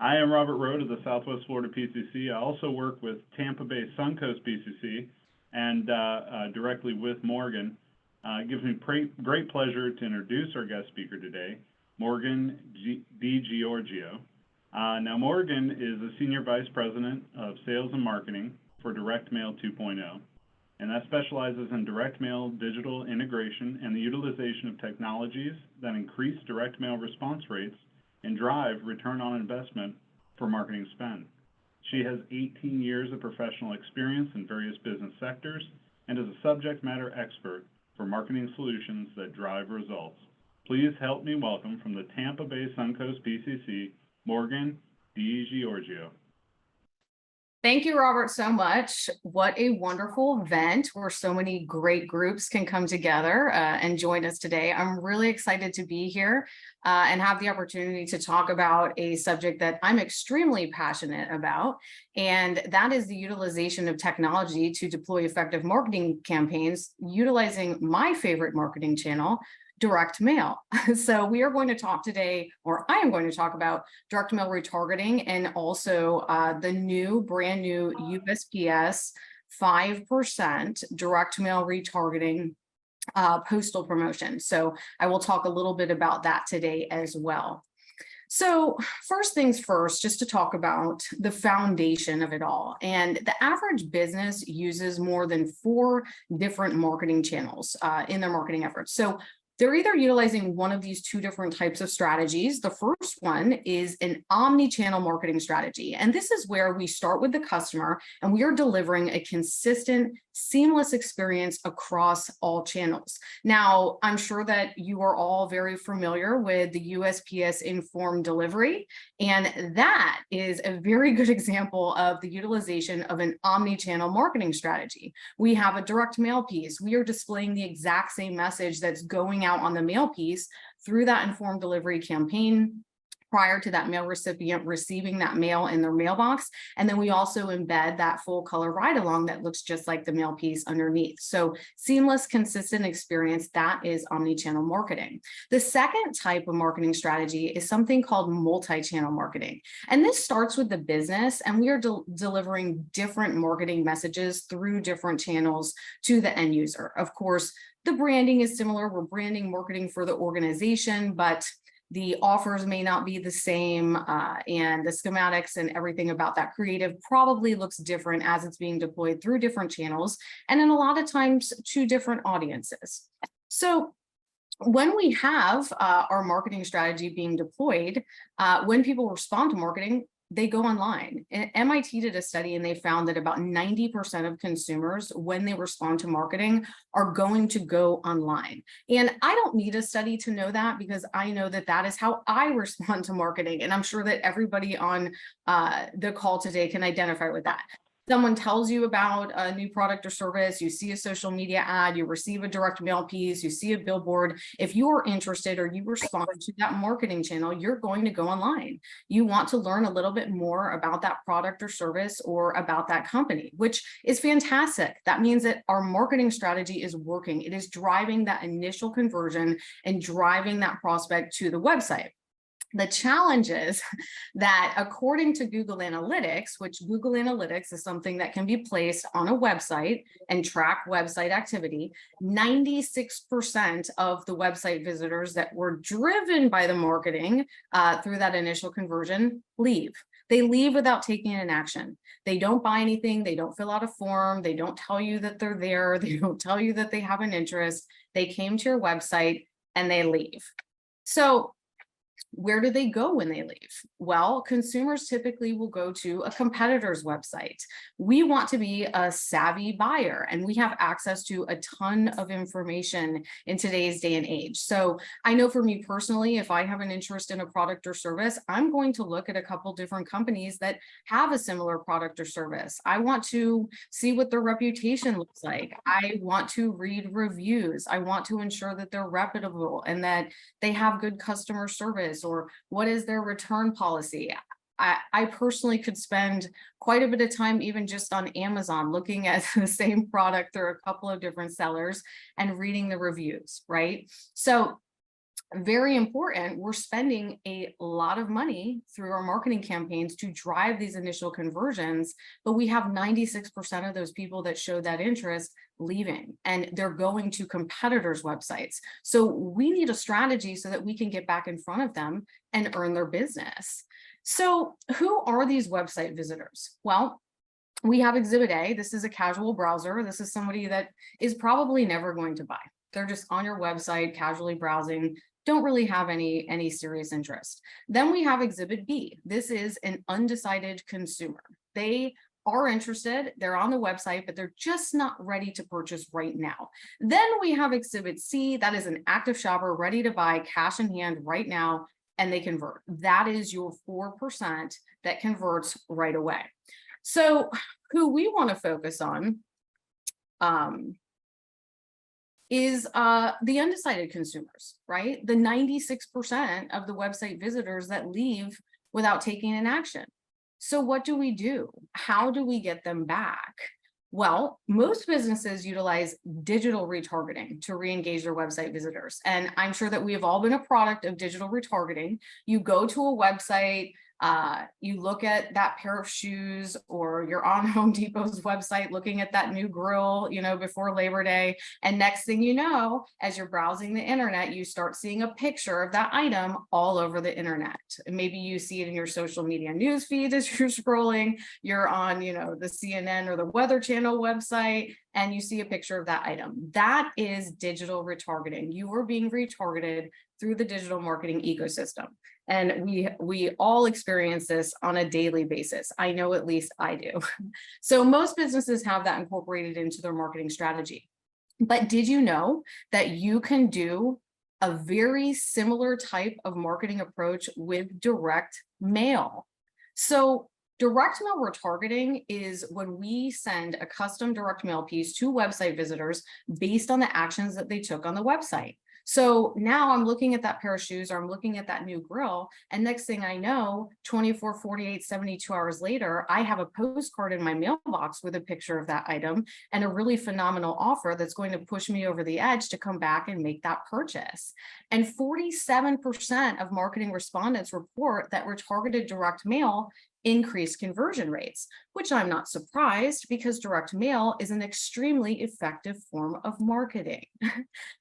I am Robert Road of the Southwest Florida PCC. I also work with Tampa Bay Suncoast PCC and directly with Morgan. It gives me great pleasure to introduce our guest speaker today, Morgan DiGiorgio. Now, Morgan is the Senior Vice President of Sales and Marketing for Direct Mail 2.0, and that specializes in direct mail digital integration and the utilization of technologies that increase direct mail response rates and drive return on investment for marketing spend. She has 18 years of professional experience in various business sectors and is a subject matter expert for marketing solutions that drive results. Please help me welcome from the Tampa Bay Suncoast PCC, Morgan DiGiorgio. Thank you, Robert, so much. What a wonderful event where so many great groups can come together and join us today. I'm really excited to be here and have the opportunity to talk about a subject that I'm extremely passionate about, and that is the utilization of technology to deploy effective marketing campaigns utilizing my favorite marketing channel, direct mail. So we are going to talk today, or I am going to talk about direct mail retargeting and also the brand new USPS 5% direct mail retargeting postal promotion. So I will talk a little bit about that today as well. So first things first, just to talk about the foundation of it all. And the average business uses more than 4 different marketing channels in their marketing efforts. So they're either utilizing one of these 2 different types of strategies. The first one is an omni-channel marketing strategy. And this is where we start with the customer and we are delivering a consistent, seamless experience across all channels. Now, I'm sure that you are all very familiar with the USPS informed delivery, and that is a very good example of the utilization of an omni-channel marketing strategy. We have a direct mail piece. We are displaying the exact same message that's going out on the mail piece through that informed delivery campaign prior to that mail recipient receiving that mail in their mailbox. And then we also embed that full color ride along that looks just like the mail piece underneath. So seamless, consistent experience, that is omni-channel marketing. The second type of marketing strategy is something called multi-channel marketing. And this starts with the business, and we are delivering different marketing messages through different channels to the end user. Of course, the branding is similar. We're branding marketing for the organization, but the offers may not be the same, and the schematics and everything about that creative probably looks different as it's being deployed through different channels, and in a lot of times to different audiences. So when we have our marketing strategy being deployed, when people respond to marketing, they go online. MIT did a study and they found that about 90% of consumers, when they respond to marketing, are going to go online. And I don't need a study to know that, because I know that that is how I respond to marketing. And I'm sure that everybody on the call today can identify with that. Someone tells you about a new product or service, you see a social media ad, you receive a direct mail piece, you see a billboard. If you are interested or you respond to that marketing channel, you're going to go online. You want to learn a little bit more about that product or service or about that company, which is fantastic. That means that our marketing strategy is working. It is driving that initial conversion and driving that prospect to the website. The challenge is that according to Google Analytics, which Google Analytics is something that can be placed on a website and track website activity, 96% of the website visitors that were driven by the marketing through that initial conversion leave. They leave without taking an action. They don't buy anything. They don't fill out a form. They don't tell you that they're there. They don't tell you that they have an interest. They came to your website and they leave. So where do they go when they leave? Well, consumers typically will go to a competitor's website. We want to be a savvy buyer, and we have access to a ton of information in today's day and age. So I know for me personally, if I have an interest in a product or service, I'm going to look at a couple different companies that have a similar product or service. I want to see what their reputation looks like. I want to read reviews. I want to ensure that they're reputable and that they have good customer service, or what is their return policy. I personally could spend quite a bit of time even just on Amazon looking at the same product through a couple of different sellers and reading the reviews, right? So very important, we're spending a lot of money through our marketing campaigns to drive these initial conversions, but we have 96% of those people that showed that interest leaving, and they're going to competitors' websites. So we need a strategy so that we can get back in front of them and earn their business. So who are these website visitors? Well, we have Exhibit A. This is a casual browser. This is somebody that is probably never going to buy. They're just on your website, casually browsing, don't really have any serious interest. Then we have Exhibit B. This is an undecided consumer. They are interested, they're on the website, but they're just not ready to purchase right now. Then we have Exhibit C. That is an active shopper ready to buy, cash in hand right now, and they convert. That is your 4% that converts right away. So who we want to focus on is the undecided consumers, right? The 96% of the website visitors that leave without taking an action. So what do we do? How do we get them back? Well, most businesses utilize digital retargeting to re-engage their website visitors. And I'm sure that we have all been a product of digital retargeting. You go to a website, you look at that pair of shoes, or you're on Home Depot's website looking at that new grill, before Labor Day. And next thing you know, as you're browsing the internet, you start seeing a picture of that item all over the internet. And maybe you see it in your social media news feed as you're scrolling, you're on, the CNN or the Weather Channel website, and you see a picture of that item. That is digital retargeting. You are being retargeted through the digital marketing ecosystem. And we all experience this on a daily basis. I know at least I do. So most businesses have that incorporated into their marketing strategy. But did you know that you can do a very similar type of marketing approach with direct mail? So direct mail retargeting is when we send a custom direct mail piece to website visitors based on the actions that they took on the website. So now I'm looking at that pair of shoes, or I'm looking at that new grill, and next thing I know, 24, 48, 72 hours later, I have a postcard in my mailbox with a picture of that item and a really phenomenal offer that's going to push me over the edge to come back and make that purchase. And 47% of marketing respondents report that retargeted direct mail increased conversion rates, which I'm not surprised, because direct mail is an extremely effective form of marketing.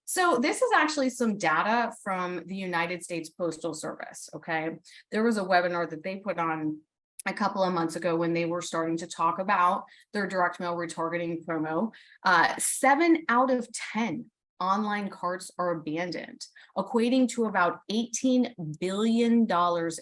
So this is actually some data from the United States Postal Service, okay? There was a webinar that they put on a couple of months ago when they were starting to talk about their direct mail retargeting promo. 7 out of 10 online carts are abandoned, equating to about $18 billion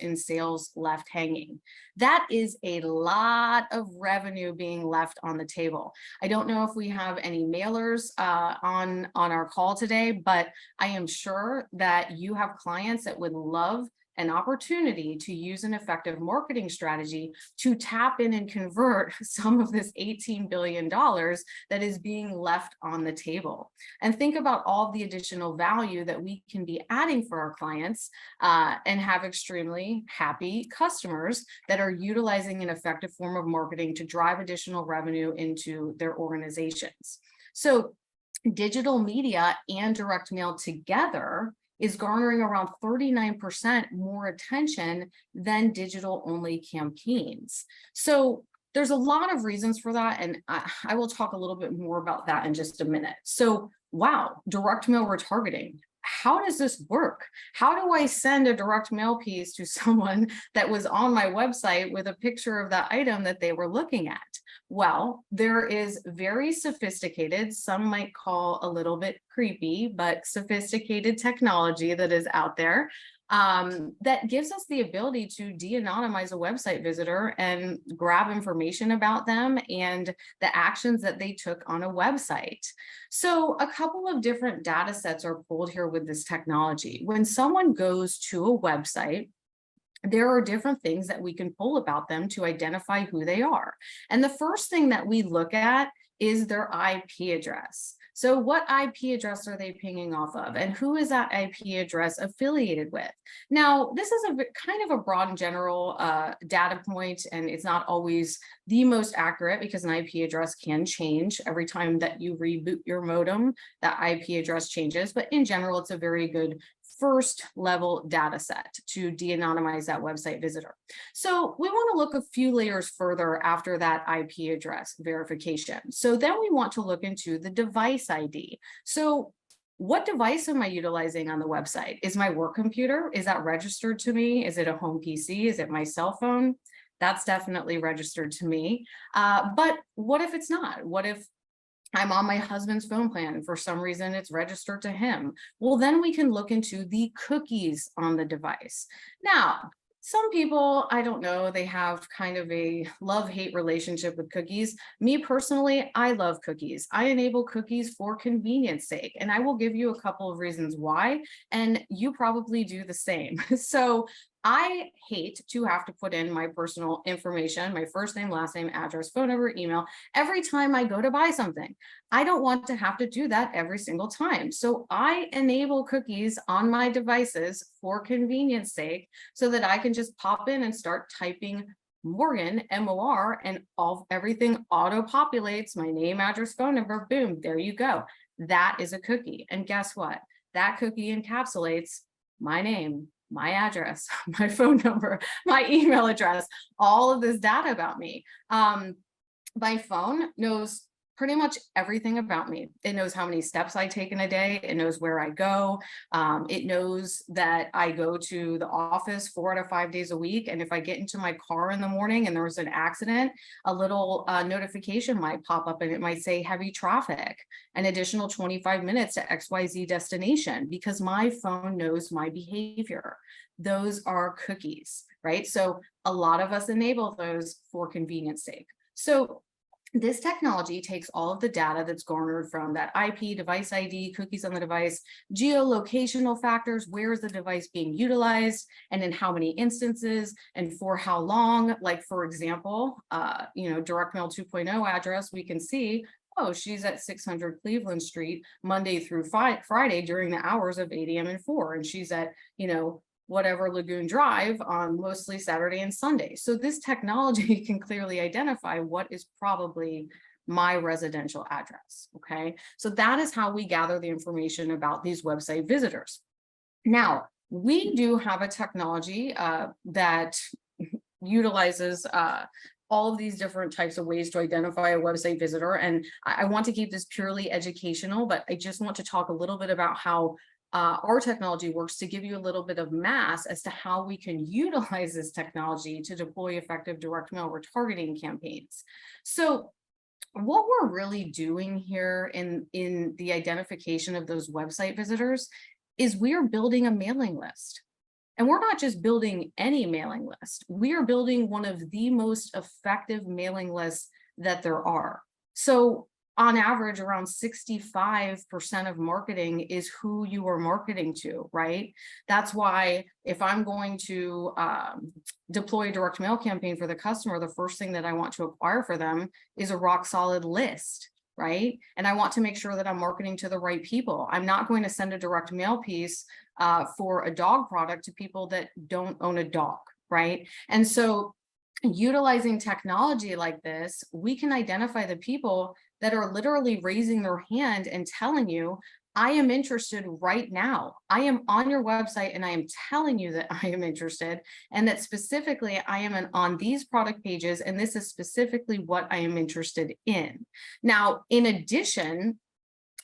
in sales left hanging. That is a lot of revenue being left on the table. I don't know if we have any mailers on our call today, but I am sure that you have clients that would love an opportunity to use an effective marketing strategy to tap in and convert some of this $18 billion that is being left on the table. And think about all the additional value that we can be adding for our clients and have extremely happy customers that are utilizing an effective form of marketing to drive additional revenue into their organizations. So digital media and direct mail together is garnering around 39% more attention than digital only campaigns. So there's a lot of reasons for that, and I will talk a little bit more about that in just a minute. So wow, direct mail retargeting. How does this work? How do I send a direct mail piece to someone that was on my website with a picture of that item that they were looking at? Well, there is very sophisticated, some might call a little bit creepy, but sophisticated technology that is out there that gives us the ability to de-anonymize a website visitor and grab information about them and the actions that they took on a website. So a couple of different data sets are pulled here with this technology. When someone goes to a website, there are different things that we can pull about them to identify who they are. And the first thing that we look at is their IP address. So what IP address are they pinging off of, and who is that IP address affiliated with? Now, this is a kind of a broad and general data point, and it's not always the most accurate because an IP address can change every time that you reboot your modem. That IP address changes, but in general, it's a very good first level data set to de-anonymize that website visitor. So we want to look a few layers further after that IP address verification. So then we want to look into the device ID. So what device am I utilizing on the website? Is my work computer? Is that registered to me? Is it a home PC? Is it my cell phone? That's definitely registered to me. But what if it's not? What if I'm on my husband's phone plan and for some reason it's registered to him? Well, then we can look into the cookies on the device. Now, some people, I don't know, they have kind of a love-hate relationship with cookies. Me personally, I love cookies. I enable cookies for convenience sake, and I will give you a couple of reasons why, and you probably do the same. So I hate to have to put in my personal information, my first name, last name, address, phone number, email, every time I go to buy something. I don't want to have to do that every single time. So I enable cookies on my devices for convenience sake so that I can just pop in and start typing Morgan, M-O-R, and everything auto-populates, my name, address, phone number, boom, there you go. That is a cookie. And guess what? That cookie encapsulates my name, my address, my phone number, my email address, all of this data about me. My phone knows pretty much everything about me. It knows how many steps I take in a day. It knows where I go. It knows that I go to the office 4 out of 5 days a week. And if I get into my car in the morning and there was an accident, a little notification might pop up and it might say heavy traffic, an additional 25 minutes to XYZ destination, because my phone knows my behavior. Those are cookies, right? So a lot of us enable those for convenience sake. So this technology takes all of the data that's garnered from that IP, device ID, cookies on the device, geolocational factors, where is the device being utilized, and in how many instances, and for how long. Like, for example, direct mail 2.0 address, we can see, oh, she's at 600 Cleveland Street, Monday through Friday during the hours of 8 a.m. and 4, and she's at, whatever Lagoon Drive on mostly Saturday and Sunday. So this technology can clearly identify what is probably my residential address, okay? So that is how we gather the information about these website visitors. Now, we do have a technology that utilizes all of these different types of ways to identify a website visitor. And I want to keep this purely educational, but I just want to talk a little bit about how our technology works to give you a little bit of mass as to how we can utilize this technology to deploy effective direct mail retargeting campaigns. So what we're really doing here in the identification of those website visitors is we are building a mailing list. And we're not just building any mailing list. We are building one of the most effective mailing lists that there are. So on average, around 65% of marketing is who you are marketing to, right? That's why if I'm going to deploy a direct mail campaign for the customer, the first thing that I want to acquire for them is a rock solid list, right? And I want to make sure that I'm marketing to the right people. I'm not going to send a direct mail piece for a dog product to people that don't own a dog, right? And so utilizing technology like this, we can identify the people that are literally raising their hand and telling you, I am interested right now. I am on your website and I am telling you that I am interested, and that specifically I am on these product pages, and this is specifically what I am interested in. Now, in addition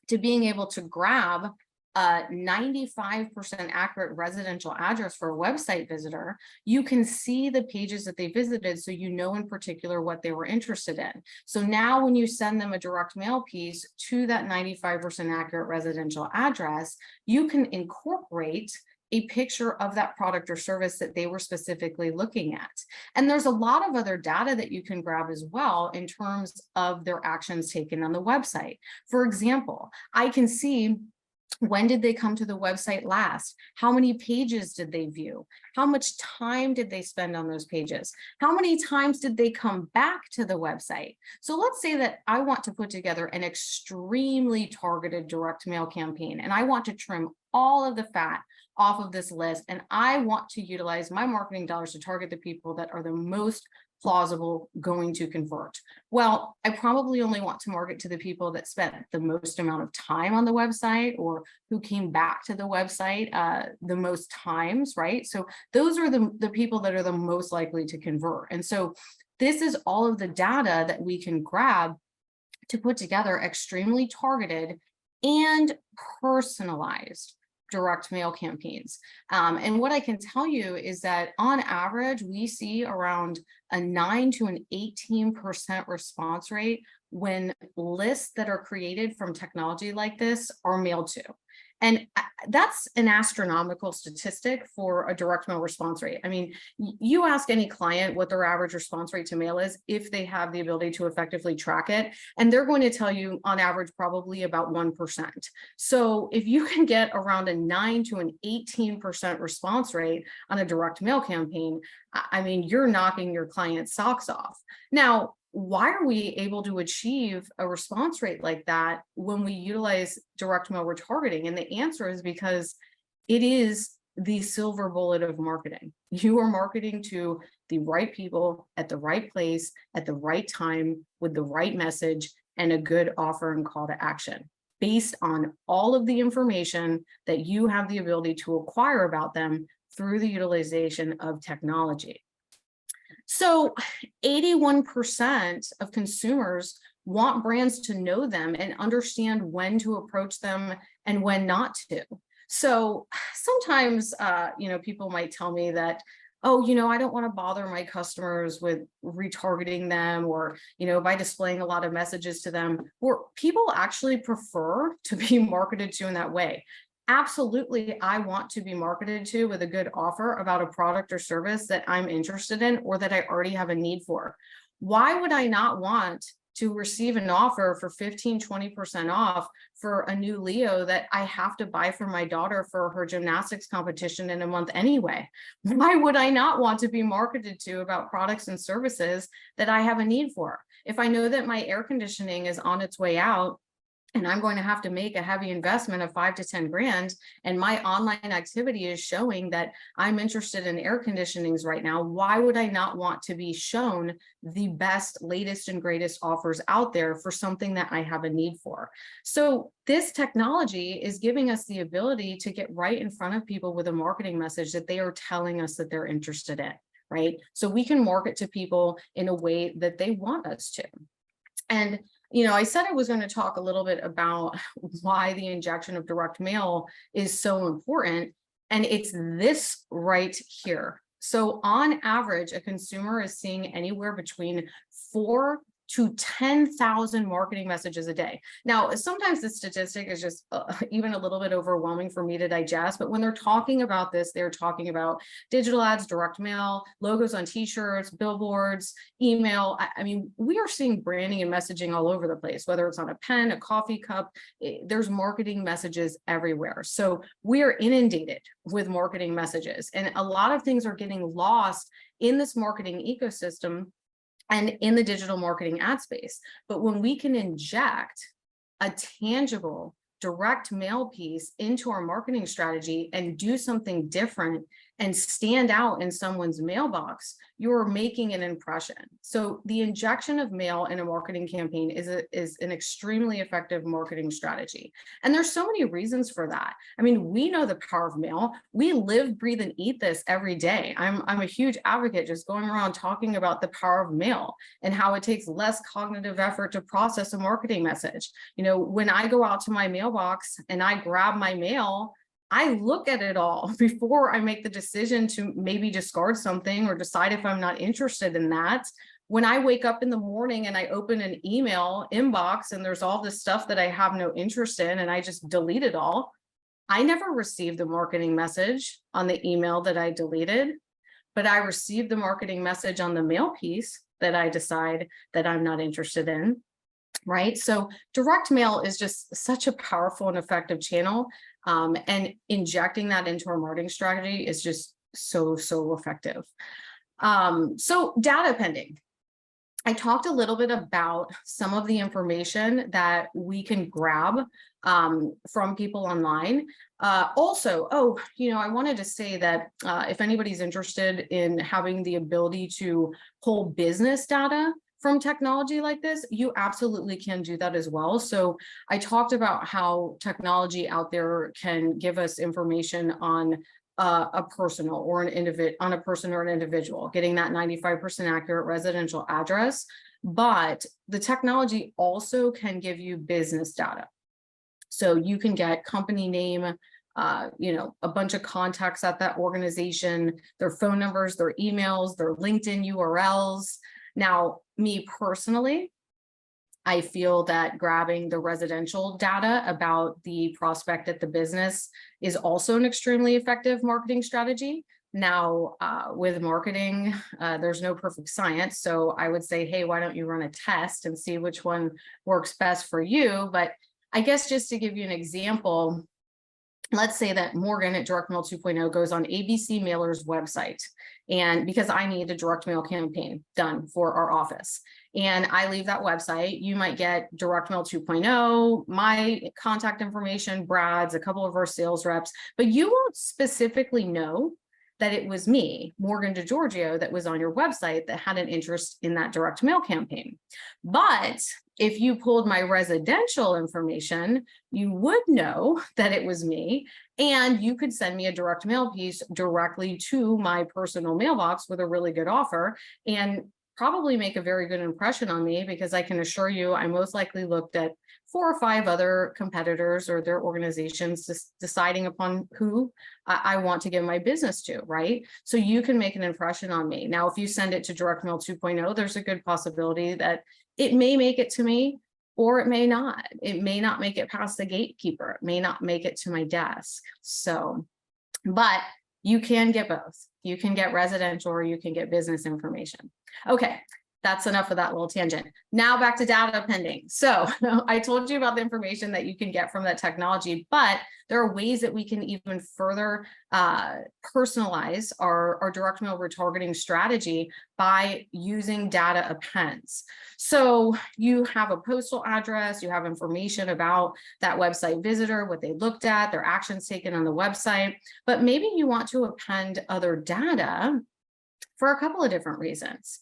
to being able to grab a 95% accurate residential address for a website visitor, you can see the pages that they visited, so you know in particular what they were interested in. So now when you send them a direct mail piece to that 95% accurate residential address, you can incorporate a picture of that product or service that they were specifically looking at. And there's a lot of other data that you can grab as well in terms of their actions taken on the website. For example, I can see When did they come to the website last? How many pages did they view? How much time did they spend on those pages? How many times did they come back to the website? So let's say that I want to put together an extremely targeted direct mail campaign, and I want to trim all of the fat off of this list, and I want to utilize my marketing dollars to target the people that are the most plausible going to convert. Well, I probably only want to market to the people that spent the most amount of time on the website, or who came back to the website the most times, right? So those are the people that are the most likely to convert. And so this is all of the data that we can grab to put together extremely targeted and personalized direct mail campaigns. And what I can tell you is that on average, we see around a 9 to an 18% response rate when lists that are created from technology like this are mailed to. And that's an astronomical statistic for a direct mail response rate. I mean, you ask any client what their average response rate to mail is, if they have the ability to effectively track it, and they're going to tell you on average probably about 1%. So if you can get around a 9 to an 18% response rate on a direct mail campaign, I mean, you're knocking your client's socks off. Now, why are we able to achieve a response rate like that when we utilize direct mail retargeting? And the answer is because it is the silver bullet of marketing. You are marketing to the right people at the right place at the right time with the right message and a good offer and call to action based on all of the information that you have the ability to acquire about them through the utilization of technology. So 81% of consumers want brands to know them and understand when to approach them and when not to. So sometimes, people might tell me that, oh, I don't want to bother my customers with retargeting them, or, by displaying a lot of messages to them, or people actually prefer to be marketed to in that way. Absolutely, I want to be marketed to with a good offer about a product or service that I'm interested in or that I already have a need for. Why would I not want to receive an offer for 15, 20% off for a new Leo that I have to buy for my daughter for her gymnastics competition in a month anyway? Why would I not want to be marketed to about products and services that I have a need for? If I know that my air conditioning is on its way out, and I'm going to have to make a heavy investment of 5 to 10 grand, and my online activity is showing that I'm interested in air conditionings right now, why would I not want to be shown the best, latest, and greatest offers out there for something that I have a need for? So this technology is giving us the ability to get right in front of people with a marketing message that they are telling us that they're interested in, right? So we can market to people in a way that they want us to. And I said I was going to talk a little bit about why the injection of direct mail is so important, and it's this right here. So on average, a consumer is seeing anywhere between 4 to 10,000 marketing messages a day. Now, sometimes the statistic is just even a little bit overwhelming for me to digest, but when they're talking about this, they're talking about digital ads, direct mail, logos on t-shirts, billboards, email. I mean, we are seeing branding and messaging all over the place, whether it's on a pen, a coffee cup, there's marketing messages everywhere. So we are inundated with marketing messages, and a lot of things are getting lost in this marketing ecosystem and in the digital marketing ad space. But when we can inject a tangible direct mail piece into our marketing strategy and do something different and stand out in someone's mailbox, you're making an impression. So the injection of mail in a marketing campaign is an extremely effective marketing strategy. And there's so many reasons for that. I mean, we know the power of mail. We live, breathe, and eat this every day. I'm a huge advocate just going around talking about the power of mail and how it takes less cognitive effort to process a marketing message. When I go out to my mailbox and I grab my mail, I look at it all before I make the decision to maybe discard something or decide if I'm not interested in that. When I wake up in the morning and I open an email inbox and there's all this stuff that I have no interest in and I just delete it all, I never received the marketing message on the email that I deleted, but I received the marketing message on the mail piece that I decide that I'm not interested in. right? So direct mail is just such a powerful and effective channel. And injecting that into our marketing strategy is just so effective. So data pending. I talked a little bit about some of the information that we can grab from people online. Also, I wanted to say that if anybody's interested in having the ability to pull business data from technology like this, you absolutely can do that as well. So I talked about how technology out there can give us information on a personal or on a person or an individual, getting that 95% accurate residential address. But the technology also can give you business data. So you can get company name, a bunch of contacts at that organization, their phone numbers, their emails, their LinkedIn URLs. Now, me personally, I feel that grabbing the residential data about the prospect at the business is also an extremely effective marketing strategy. Now, with marketing, there's no perfect science. So I would say, hey, why don't you run a test and see which one works best for you? But I guess just to give you an example, let's say that Morgan at Direct Mail 2.0 goes on ABC Mailer's website, and because I need a direct mail campaign done for our office, and I leave that website, you might get Direct Mail 2.0, my contact information, Brad's, a couple of our sales reps, but you won't specifically know that it was me, Morgan DiGiorgio, that was on your website that had an interest in that direct mail campaign. But if you pulled my residential information, you would know that it was me, and you could send me a direct mail piece directly to my personal mailbox with a really good offer and probably make a very good impression on me, because I can assure you I most likely looked at 4 or 5 other competitors or their organizations, just deciding upon who I want to give my business to, right? So you can make an impression on me. Now, if you send it to Direct Mail 2.0, there's a good possibility that it may make it to me, or it may not. It may not make it past the gatekeeper. It may not make it to my desk. So, but you can get both. You can get residential or you can get business information. Okay, that's enough of that little tangent. Now back to data pending. So I told you about the information that you can get from that technology, but there are ways that we can even further personalize our direct mail retargeting strategy by using data appends. So you have a postal address, you have information about that website visitor, what they looked at, their actions taken on the website, but maybe you want to append other data for a couple of different reasons.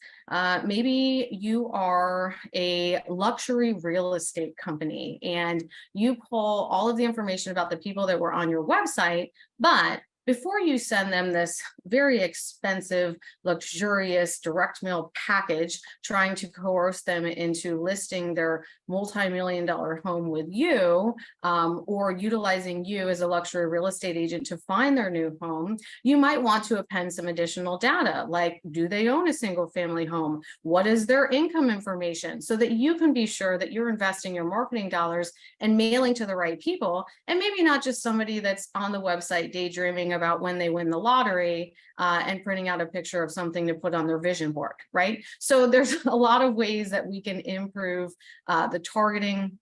Maybe you are a luxury real estate company and you pull all of the information about the people that were on your website, but before you send them this very expensive, luxurious direct mail package, trying to coerce them into listing their multi-million-dollar home with you, or utilizing you as a luxury real estate agent to find their new home, you might want to append some additional data, like, do they own a single family home? What is their income information? So that you can be sure that you're investing your marketing dollars and mailing to the right people, and maybe not just somebody that's on the website daydreaming about when they win the lottery and printing out a picture of something to put on their vision board, right? So there's a lot of ways that we can improve the targeting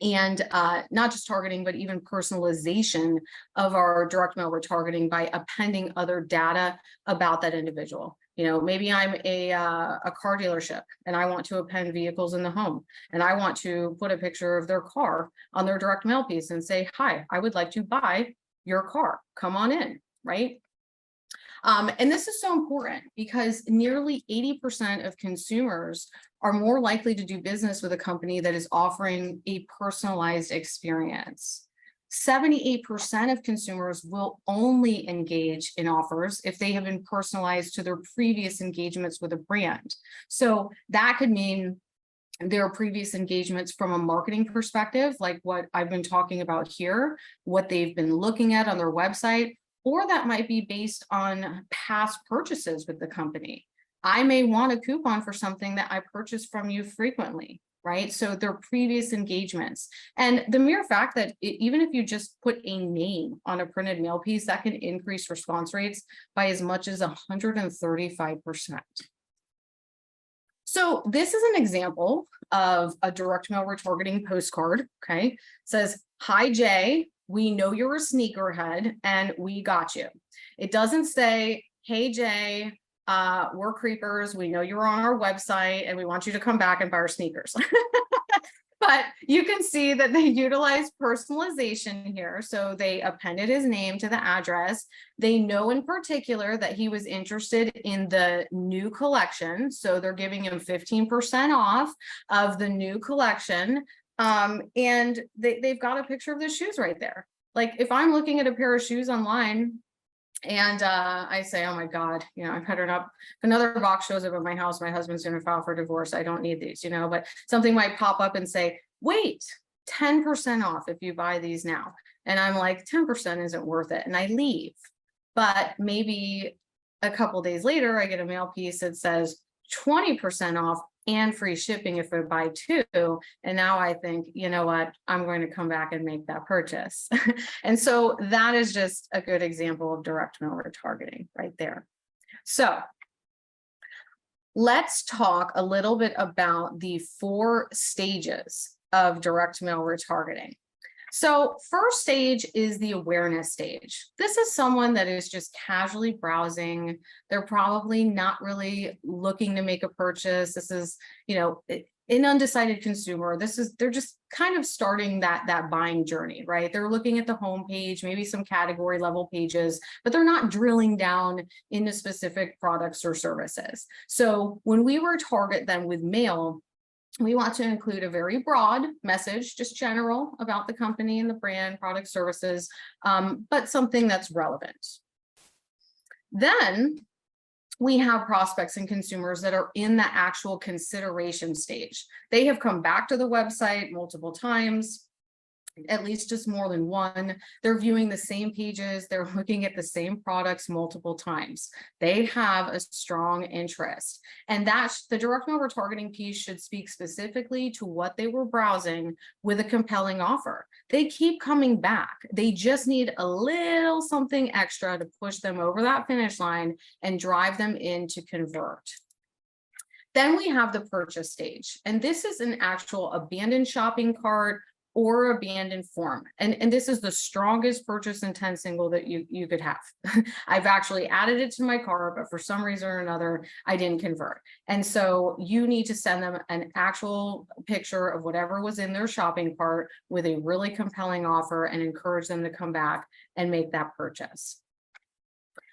and not just targeting, but even personalization of our direct mail retargeting by appending other data about that individual. You know, maybe I'm a car dealership and I want to append vehicles in the home, and I want to put a picture of their car on their direct mail piece and say, hi, I would like to buy your car. Come on in, right? And this is so important because nearly 80% of consumers are more likely to do business with a company that is offering a personalized experience. 78% of consumers will only engage in offers if they have been personalized to their previous engagements with a brand. So that could mean their previous engagements from a marketing perspective, like what I've been talking about here, what they've been looking at on their website, or that might be based on past purchases with the company. I may want a coupon for something that I purchase from you frequently, right? So their previous engagements. And the mere fact that even if you just put a name on a printed mail piece, that can increase response rates by as much as 135%. So this is an example of a direct mail retargeting postcard, okay? It says, "Hi Jay, we know you're a sneakerhead and we got you." It doesn't say, "Hey Jay, we're creepers, we know you're on our website and we want you to come back and buy our sneakers." But you can see that they utilize personalization here. So they appended his name to the address. They know in particular that he was interested in the new collection. So they're giving him 15% off of the new collection. And they've got a picture of the shoes right there. Like if I'm looking at a pair of shoes online, and I say, "Oh my God, I'm better not, if another box shows up at my house, my husband's going to file for divorce. I don't need these, but something might pop up and say, "Wait, 10% off if you buy these now." And I'm like, 10% isn't worth it. And I leave. But maybe a couple days later, I get a mail piece that says 20% off and free shipping if I buy two. And now I think, you know what, I'm going to come back and make that purchase. And so that is just a good example of direct mail retargeting right there. So let's talk a little bit about the 4 stages of direct mail retargeting. So first stage is the awareness stage. This is someone that is just casually browsing. They're probably not really looking to make a purchase. This is, an undecided consumer. They're just kind of starting that buying journey, right? They're looking at the homepage, maybe some category level pages, but they're not drilling down into specific products or services. So when we retarget them with mail, we want to include a very broad message, just general about the company and the brand, product, services, but something that's relevant. Then we have prospects and consumers that are in the actual consideration stage. They have come back to the website multiple times, at least just more than one. They're viewing the same pages. They're looking at the same products multiple times. They have a strong interest. And that's the direct mail retargeting piece should speak specifically to what they were browsing with a compelling offer. They keep coming back. They just need a little something extra to push them over that finish line and drive them in to convert. Then we have the purchase stage. And this is an actual abandoned shopping cart or abandoned form. And this is the strongest purchase intent signal that you could have. I've actually added it to my cart, but for some reason or another, I didn't convert. And so you need to send them an actual picture of whatever was in their shopping cart with a really compelling offer and encourage them to come back and make that purchase.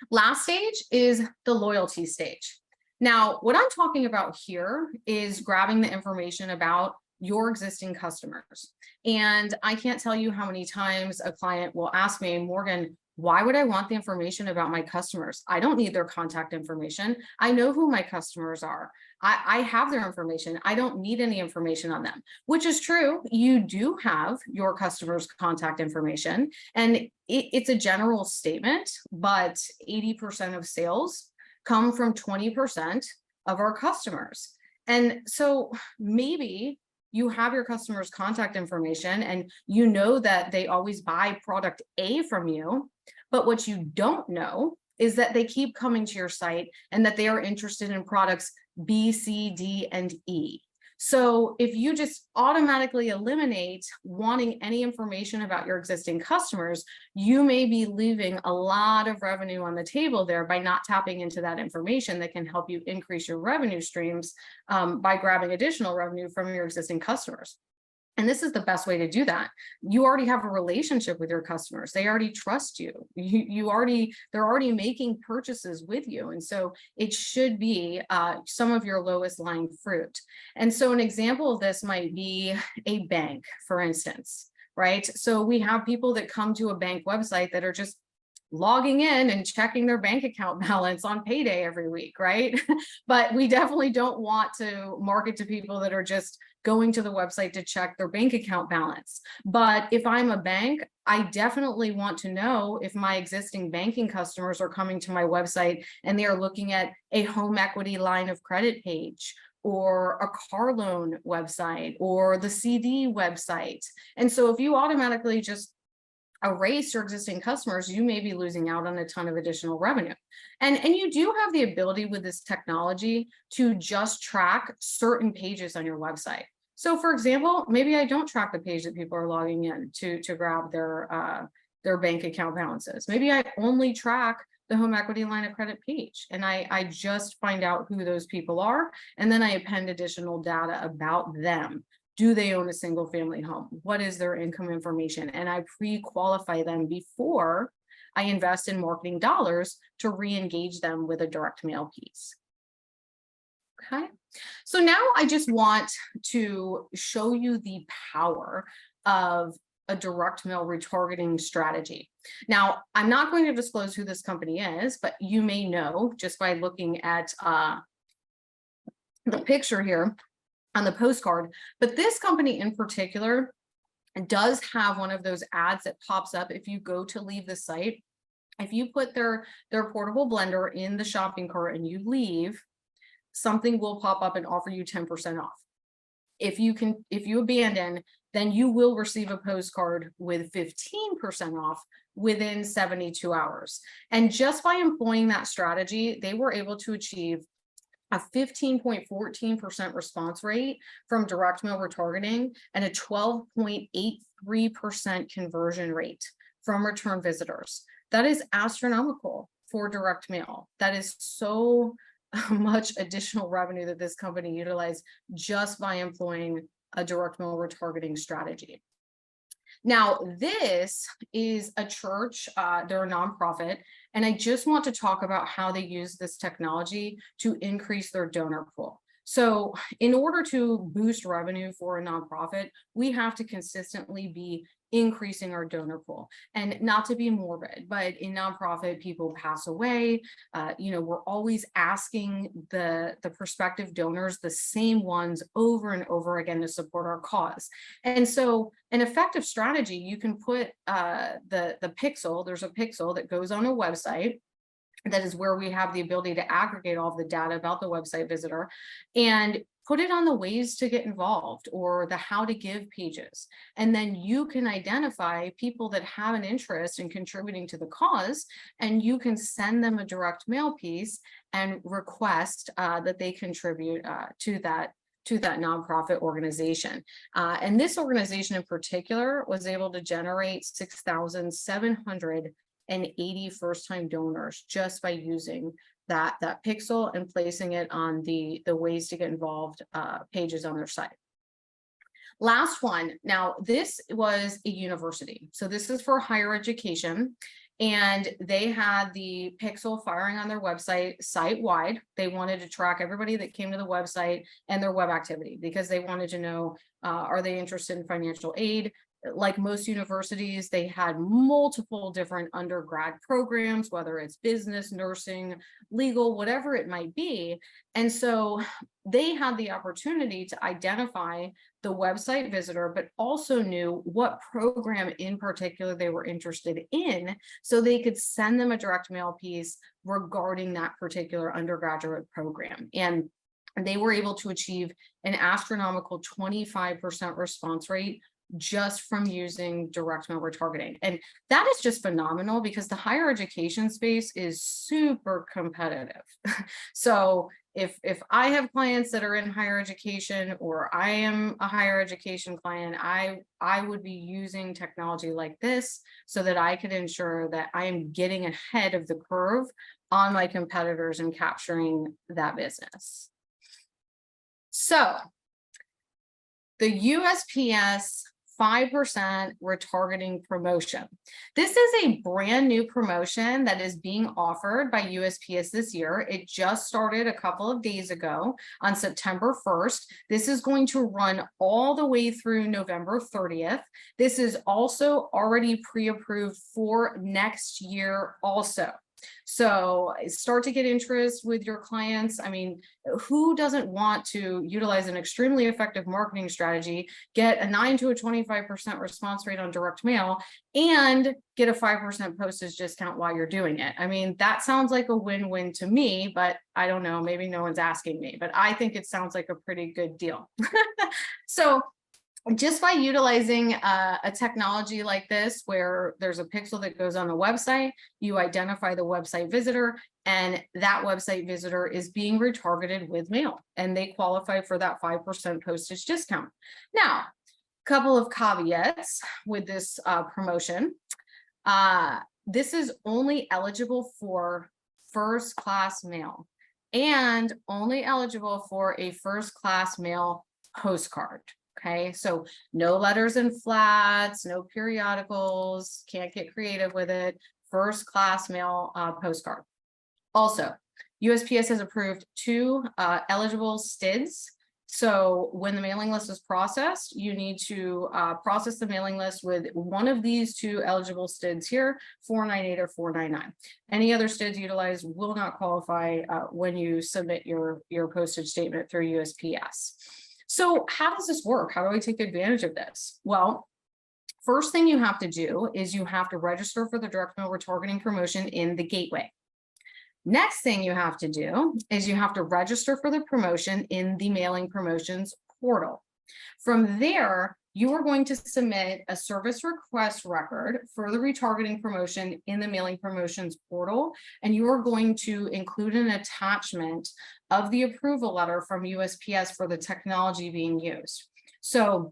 Last stage is the loyalty stage. Now, what I'm talking about here is grabbing the information about your existing customers. And I can't tell you how many times a client will ask me, "Morgan, why would I want the information about my customers? I don't need their contact information. I know who my customers are. I have their information. I don't need any information on them," which is true. You do have your customers' contact information, and it's a general statement, but 80% of sales come from 20% of our customers. And so maybe you have your customers' contact information and you know that they always buy product A from you, but what you don't know is that they keep coming to your site and that they are interested in products B, C, D, and E. So if you just automatically eliminate wanting any information about your existing customers, you may be leaving a lot of revenue on the table there by not tapping into that information that can help you increase your revenue streams by grabbing additional revenue from your existing customers. And this is the best way to do that. You already have a relationship with your customers. They already trust you. They're already making purchases with you. And so it should be some of your lowest lying fruit. And so an example of this might be a bank, for instance, right? So we have people that come to a bank website that are just logging in and checking their bank account balance on payday every week, right? But we definitely don't want to market to people that are just going to the website to check their bank account balance. But if I'm a bank, I definitely want to know if my existing banking customers are coming to my website and they are looking at a home equity line of credit page or a car loan website or the CD website. And so if you automatically just erase your existing customers, you may be losing out on a ton of additional revenue. And you do have the ability with this technology to just track certain pages on your website. So for example, maybe I don't track the page that people are logging in to grab their bank account balances. Maybe I only track the home equity line of credit page, and I just find out who those people are, and then I append additional data about them. Do they own a single family home? What is their income information? And I pre-qualify them before I invest in marketing dollars to re-engage them with a direct mail piece. Okay, so now I just want to show you the power of a direct mail retargeting strategy. Now, I'm not going to disclose who this company is, but you may know just by looking at the picture here on the postcard. But this company in particular does have one of those ads that pops up if you go to leave the site. If you put their portable blender in the shopping cart and you leave, something will pop up and offer you 10% off. If you abandon, then you will receive a postcard with 15% off within 72 hours. And just by employing that strategy, they were able to achieve a 15.14% response rate from direct mail retargeting and a 12.83% conversion rate from return visitors. That is astronomical for direct mail. That is so much additional revenue that this company utilized just by employing a direct mail retargeting strategy. Now, this is a church, they're a nonprofit, and I just want to talk about how they use this technology to increase their donor pool. So in order to boost revenue for a nonprofit, we have to consistently be increasing our donor pool. And not to be morbid, but in nonprofit, people pass away. We're always asking the prospective donors, the same ones over and over again to support our cause. And so an effective strategy, you can put the pixel, there's a pixel that goes on a website. That is where we have the ability to aggregate all of the data about the website visitor and put it on the ways to get involved or the how to give pages. And then you can identify people that have an interest in contributing to the cause, and you can send them a direct mail piece and request that they contribute to that nonprofit organization. And this organization in particular was able to generate 6,780 first-time donors just by using that pixel and placing it on the ways to get involved pages on their site. Last one. Now, this was a university. So this is for higher education. And they had the pixel firing on their website site-wide. They wanted to track everybody that came to the website and their web activity because they wanted to know, are they interested in financial aid? Like most universities, they had multiple different undergrad programs, whether it's business, nursing, legal, whatever it might be. And so they had the opportunity to identify the website visitor, but also knew what program in particular they were interested in, so they could send them a direct mail piece regarding that particular undergraduate program. And they were able to achieve an astronomical 25% response rate just from using direct mail retargeting. And that is just phenomenal because the higher education space is super competitive. So if I have clients that are in higher education, or I am a higher education client, I would be using technology like this so that I could ensure that I am getting ahead of the curve on my competitors and capturing that business. So the USPS 5% retargeting promotion. This is a brand new promotion that is being offered by USPS this year. It just started a couple of days ago on September 1st. This is going to run all the way through November 30th. This is also already pre-approved for next year also. So start to get interest with your clients. I mean, who doesn't want to utilize an extremely effective marketing strategy, get a 9 to a 25% response rate on direct mail, and get a 5% postage discount while you're doing it? I mean, that sounds like a win-win to me, but I don't know, maybe no one's asking me, but I think it sounds like a pretty good deal. So just by utilizing a technology like this, where there's a pixel that goes on the website, you identify the website visitor, and that website visitor is being retargeted with mail, and they qualify for that 5% postage discount. Now, a couple of caveats with this promotion. This is only eligible for first class mail and only eligible for a first class mail postcard. Okay, so no letters and flats, no periodicals, can't get creative with it. First class mail postcard. Also, USPS has approved 2 eligible STIDs. So when the mailing list is processed, you need to process the mailing list with one of these 2 eligible STIDs here, 498 or 499. Any other STIDs utilized will not qualify when you submit your postage statement through USPS. So how does this work? How do I take advantage of this? Well, first thing you have to do is you have to register for the direct mail retargeting promotion in the gateway. Next thing you have to do is you have to register for the promotion in the mailing promotions portal. From there, you are going to submit a service request record for the retargeting promotion in the mailing promotions portal, and you are going to include an attachment of the approval letter from USPS for the technology being used. So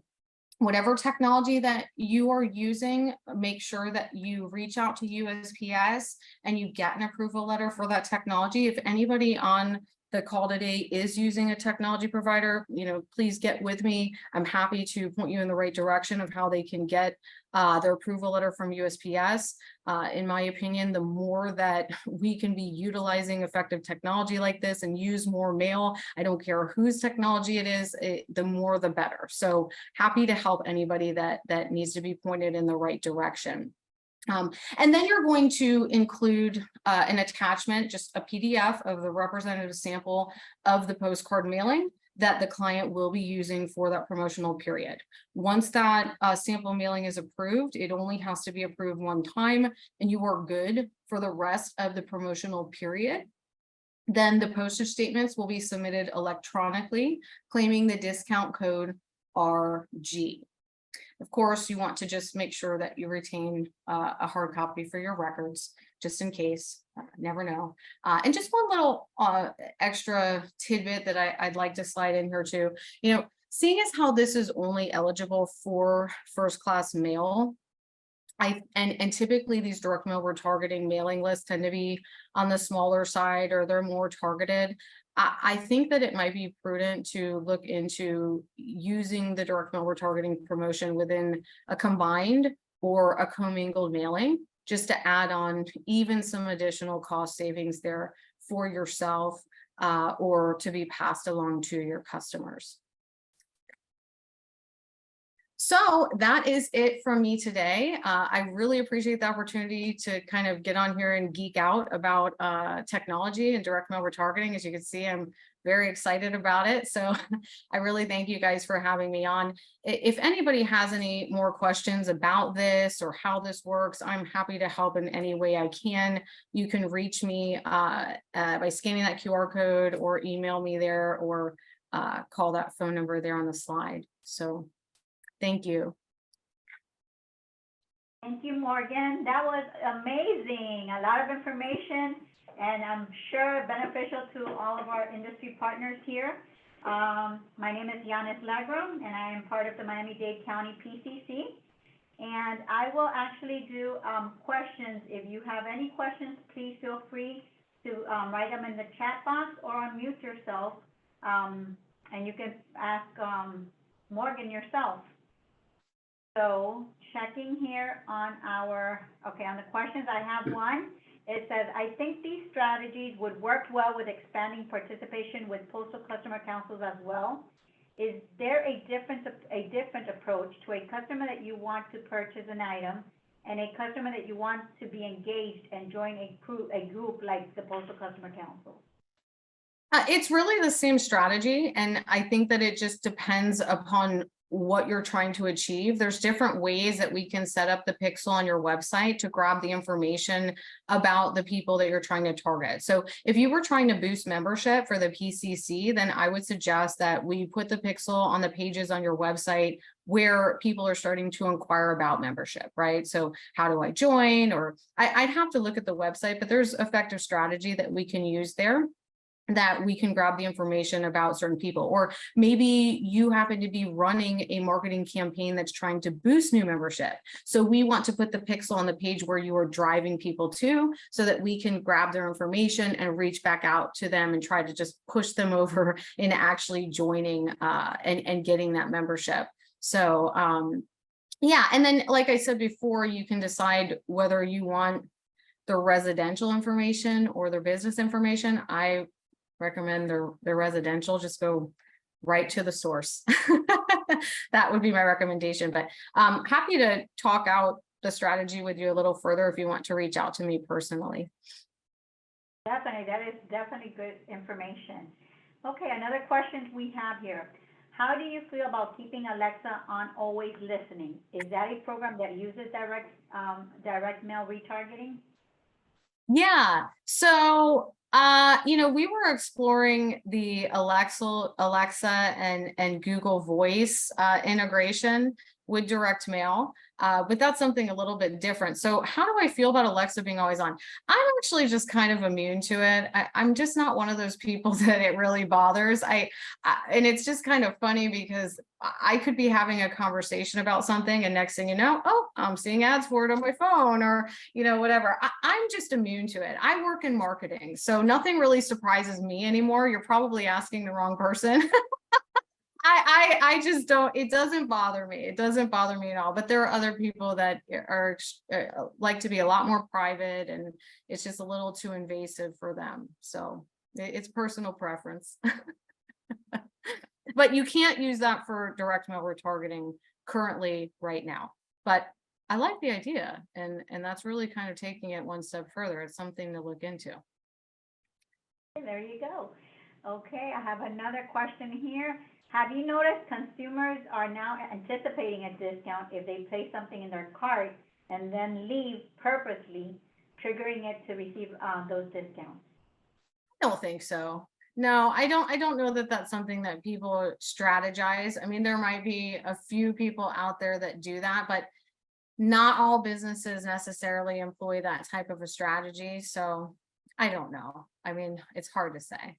whatever technology that you are using, make sure that you reach out to USPS and you get an approval letter for that technology. If anybody on the call today is using a technology provider, please get with me. I'm happy to point you in the right direction of how they can get their approval letter from USPS. In my opinion, the more that we can be utilizing effective technology like this and use more mail, I don't care whose technology it is, the more the better. So happy to help anybody that needs to be pointed in the right direction. And then you're going to include an attachment, just a PDF of the representative sample of the postcard mailing that the client will be using for that promotional period. Once that sample mailing is approved, it only has to be approved one time, and you are good for the rest of the promotional period. Then the postage statements will be submitted electronically, claiming the discount code RG. Of course, you want to just make sure that you retain a hard copy for your records, just in case, never know. And just one little extra tidbit that I'd like to slide in here too. Seeing as how this is only eligible for first class mail, and typically these direct mail retargeting mailing lists tend to be on the smaller side, or they're more targeted. I think that it might be prudent to look into using the direct mail retargeting promotion within a combined or a commingled mailing, just to add on even some additional cost savings there for yourself, or to be passed along to your customers. So that is it from me today. I really appreciate the opportunity to kind of get on here and geek out about technology and direct mail retargeting. As you can see, I'm very excited about it. So I really thank you guys for having me on. If anybody has any more questions about this or how this works, I'm happy to help in any way I can. You can reach me by scanning that QR code, or email me there, or call that phone number there on the slide. So thank you. Thank you, Morgan. That was amazing. A lot of information, and I'm sure beneficial to all of our industry partners here. My name is Yanis Lagram, and I am part of the Miami-Dade County PCC. And I will actually do questions. If you have any questions, please feel free to write them in the chat box or unmute yourself, and you can ask Morgan yourself. So checking here on on the questions, I have one. It says, I think these strategies would work well with expanding participation with postal customer councils as well. Is there a different approach to a customer that you want to purchase an item and a customer that you want to be engaged and join a group like the Postal Customer Council? It's really the same strategy, and I think that it just depends upon what you're trying to achieve. There's different ways that we can set up the pixel on your website to grab the information about the people that you're trying to target. So if you were trying to boost membership for the PCC, then I would suggest that we put the pixel on the pages on your website where people are starting to inquire about membership, right? So how do I join? Or I'd have to look at the website, but there's effective strategy that we can use there, that we can grab the information about certain people. Or maybe you happen to be running a marketing campaign that's trying to boost new membership. So we want to put the pixel on the page where you are driving people to, so that we can grab their information and reach back out to them and try to just push them over in actually joining and getting that membership. So yeah, and then like I said before, you can decide whether you want their residential information or their business information. I recommend their residential, just go right to the source. That would be my recommendation, but happy to talk out the strategy with you a little further if you want to reach out to me personally. Definitely, that is definitely good information. Okay, another question we have here. How do you feel about keeping Alexa on always listening? Is that a program that uses direct mail retargeting? Yeah, so we were exploring the Alexa and Google Voice integration with direct mail, but that's something a little bit different. So how do I feel about Alexa being always on? I'm actually just kind of immune to it. I'm just not one of those people that it really bothers. And it's just kind of funny because I could be having a conversation about something, and next thing you know, oh, I'm seeing ads for it on my phone, or whatever. I'm just immune to it. I work in marketing, so nothing really surprises me anymore. You're probably asking the wrong person. I just don't, it doesn't bother me. It doesn't bother me at all. But there are other people that are like to be a lot more private, and it's just a little too invasive for them. So it's personal preference. But you can't use that for direct mail retargeting currently right now. But I like the idea, and that's really kind of taking it one step further. It's something to look into. There you go. Okay, I have another question here. Have you noticed consumers are now anticipating a discount if they place something in their cart and then leave purposely, triggering it to receive those discounts? I don't think so. No, I don't know that that's something that people strategize. I mean, there might be a few people out there that do that, but not all businesses necessarily employ that type of a strategy. So I don't know. I mean, it's hard to say.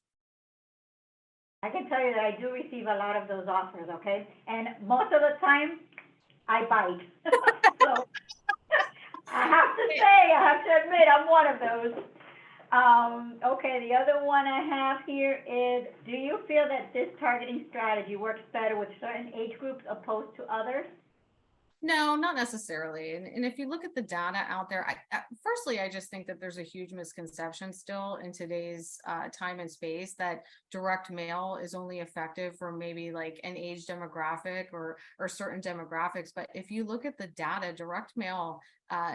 I can tell you that I do receive a lot of those offers, okay? And most of the time, I bite. So I have to admit, I'm one of those. Okay, the other one I have here is, do you feel that this targeting strategy works better with certain age groups opposed to others? No, not necessarily. And if you look at the data out there, firstly, I just think that there's a huge misconception still in today's time and space that direct mail is only effective for maybe like an age demographic or certain demographics. But if you look at the data, direct mail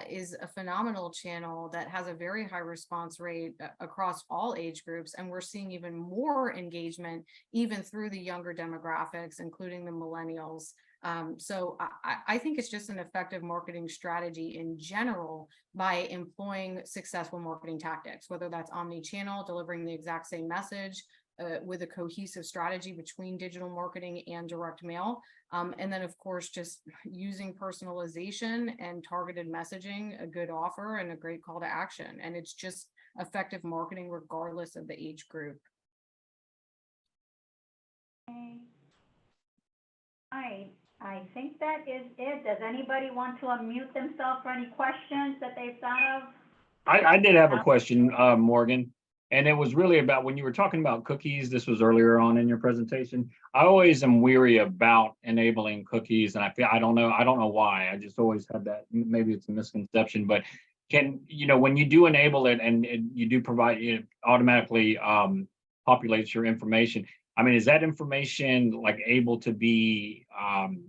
is a phenomenal channel that has a very high response rate across all age groups. And we're seeing even more engagement even through the younger demographics, including the millennials. So I think it's just an effective marketing strategy in general by employing successful marketing tactics, whether that's omni-channel, delivering the exact same message with a cohesive strategy between digital marketing and direct mail. And then, of course, just using personalization and targeted messaging, a good offer and a great call to action. And it's just effective marketing regardless of the age group. Okay. All right. I think that is it. Does anybody want to unmute themselves for any questions that they've thought of? I did have a question, Morgan, and it was really about when you were talking about cookies. This was earlier on in your presentation. I always am weary about enabling cookies, and I don't know why. I just always had that. Maybe it's a misconception, but when you do enable it and you do provide, it automatically populates your information. I mean, is that information like able to be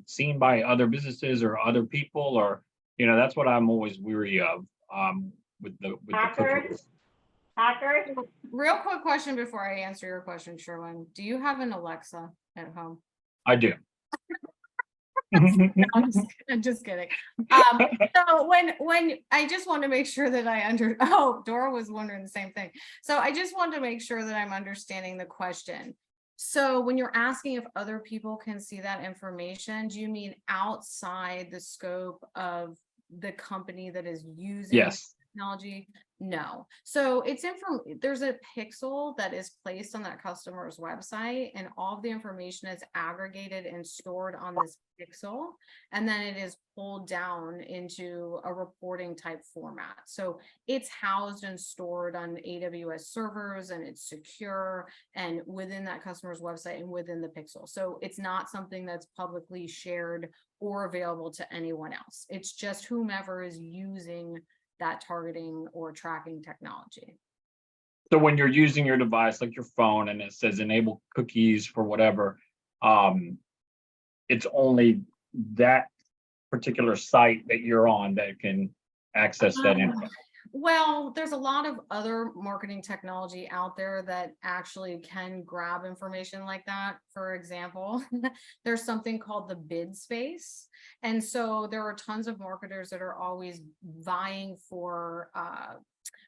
seen by other businesses or other people, or that's what I'm always weary of with the cookies. Hackers? Real quick question before I answer your question, Sherwin. Do you have an Alexa at home? I do. I'm just kidding. So when I just want to make sure that Dora was wondering the same thing. So I just want to make sure that I'm understanding the question. So when you're asking if other people can see that information, do you mean outside the scope of the company that is using Yes. technology? No. So there's a pixel that is placed on that customer's website, and all of the information is aggregated and stored on this pixel, and then it is pulled down into a reporting type format. So it's housed and stored on AWS servers, and it's secure and within that customer's website and within the pixel. So it's not something that's publicly shared or available to anyone else. It's just whomever is using that targeting or tracking technology. So when you're using your device, like your phone, and it says enable cookies for whatever, it's only that particular site that you're on that can access that info. Well, there's a lot of other marketing technology out there that actually can grab information like that. For example, there's something called the bid space. And so there are tons of marketers that are always vying for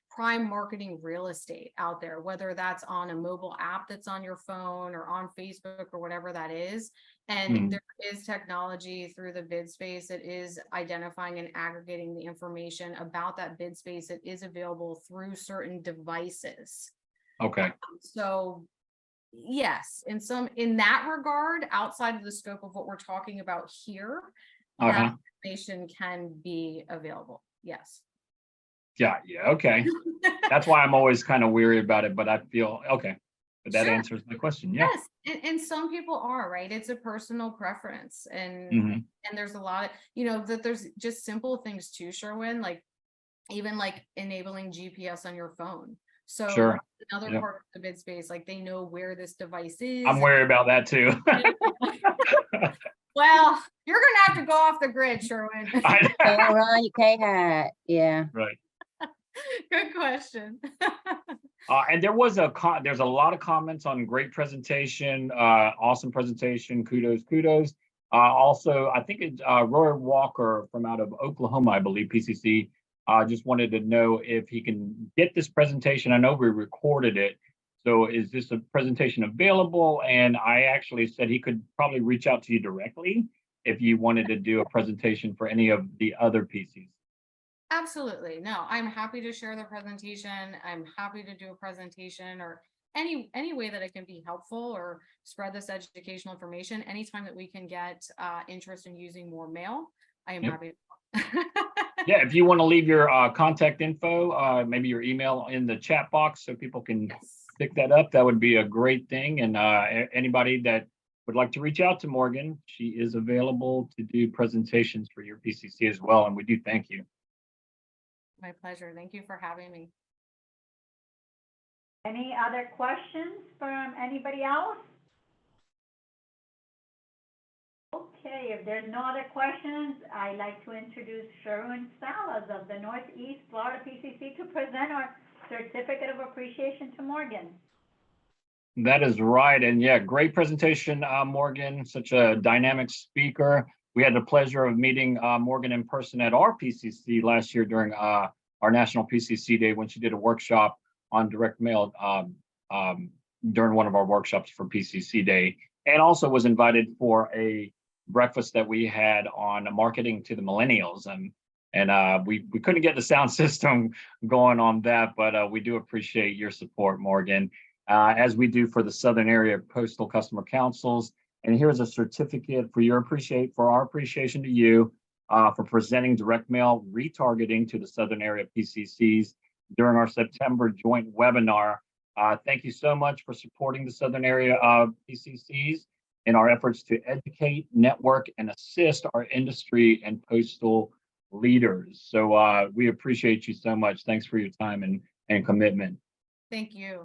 prime marketing real estate out there, whether that's on a mobile app that's on your phone or on Facebook or whatever that is. And there is technology through the bid space that is identifying and aggregating the information about that bid space that is available through certain devices. Okay. So yes, in that regard, outside of the scope of what we're talking about here, that information can be available. Yes. Yeah. Okay. That's why I'm always kind of weary about it, but I feel okay. But that answers my question. Yeah. Yes, and some people are, right? It's a personal preference, and Mhm. and there's a lot of, that there's just simple things too, Sherwin, like even like enabling GPS on your phone. So Sure. another Yep. part of the bid space, like they know where this device is. I'm worried about that too. Well, you're gonna have to go off the grid, Sherwin. I Can't run, you can't hide. Yeah. Right. Good question. And there's a lot of comments on great presentation, awesome presentation, kudos. Also, I think it's Roy Walker from out of Oklahoma, I believe, PCC, just wanted to know if he can get this presentation. I know we recorded it. So is this a presentation available? And I actually said he could probably reach out to you directly if you wanted to do a presentation for any of the other PCs. Absolutely. No, I'm happy to share the presentation. I'm happy to do a presentation or any way that it can be helpful or spread this educational information. Anytime that we can get interest in using more mail, I am happy. Yeah, if you want to leave your contact info, maybe your email in the chat box so people can pick that up, that would be a great thing. And anybody that would like to reach out to Morgan, she is available to do presentations for your PCC as well. And we do thank you. My pleasure. Thank you for having me. Any other questions from anybody else? Okay, if there's no other questions, I'd like to introduce Sherwin Salas of the Northeast Florida PCC to present our Certificate of Appreciation to Morgan. That is right. And yeah, great presentation, Morgan, such a dynamic speaker. We had the pleasure of meeting Morgan in person at our PCC last year during our National PCC Day when she did a workshop on direct mail during one of our workshops for PCC Day, and also was invited for a breakfast that we had on marketing to the millennials. And we couldn't get the sound system going on that, but we do appreciate your support, Morgan, as we do for the Southern Area Postal Customer Councils. And here's a certificate for our appreciation to you for presenting direct mail retargeting to the Southern Area PCCs during our September joint webinar. Thank you so much for supporting the Southern Area PCCs in our efforts to educate, network, and assist our industry and postal leaders. So we appreciate you so much. Thanks for your time and commitment. Thank you.